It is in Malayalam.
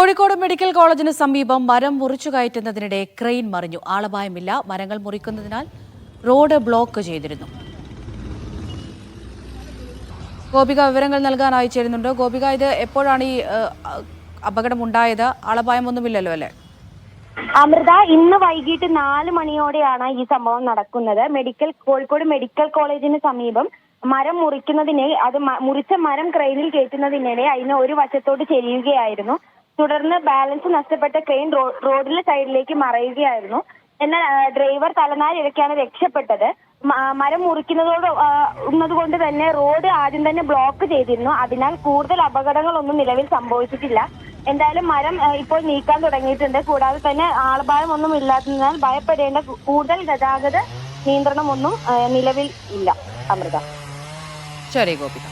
കോഴിക്കോട് മെഡിക്കൽ കോളേജിന് സമീപം മരം മുറിച്ചു കയറ്റുന്നതിനിടെ ക്രെയിൻ മറിഞ്ഞു. ആളപായമില്ല. മരങ്ങൾ മുറിക്കുന്നതിനാൽ റോഡ് ബ്ലോക്ക് ചെയ്തിരുന്നു. ഗോപിക വിവരങ്ങൾ നൽകാനായി ചേരുന്നുണ്ട്. ഗോപിക, ഇത് എപ്പോഴാണ് ഈ അപകടമുണ്ടായത്? ആളപായമൊന്നുമില്ലല്ലോ അല്ലേ? അമൃത, ഇന്ന് വൈകിട്ട് 4 മണിയോടെയാണ് ഈ സംഭവം നടക്കുന്നത്. കോഴിക്കോട് മെഡിക്കൽ കോളേജിന് സമീപം മരം മുറിക്കുന്നതിനെ മുറിച്ച മരം ക്രെയിനിൽ കയറ്റുന്നതിനിടെ അതിന് ഒരു വശത്തോട്ട് ചെരിയുകയായിരുന്നു. തുടർന്ന് ബാലൻസ് നഷ്ടപ്പെട്ട ക്രെയിൻ റോഡിലെ സൈഡിലേക്ക് മറയുകയായിരുന്നു. എന്നാൽ ഡ്രൈവർ തലനാരിഴക്കാണ് രക്ഷപ്പെട്ടത്. മരം മുറിക്കുന്നതുകൊണ്ട് തന്നെ റോഡ് ആദ്യം തന്നെ ബ്ലോക്ക് ചെയ്തിരുന്നു. അതിനാൽ കൂടുതൽ അപകടങ്ങളൊന്നും നിലവിൽ സംഭവിച്ചിട്ടില്ല. എന്തായാലും മരം ഇപ്പോൾ നീക്കാൻ തുടങ്ങിയിട്ടുണ്ട്. കൂടാതെ തന്നെ ആൾഭാരമൊന്നും ഇല്ലാത്തതിനാൽ ഭയപ്പെടേണ്ട കൂടുതൽ ഗതാഗത നിയന്ത്രണമൊന്നും നിലവിൽ ഇല്ല. അമൃത. ശരി ഗോപിക.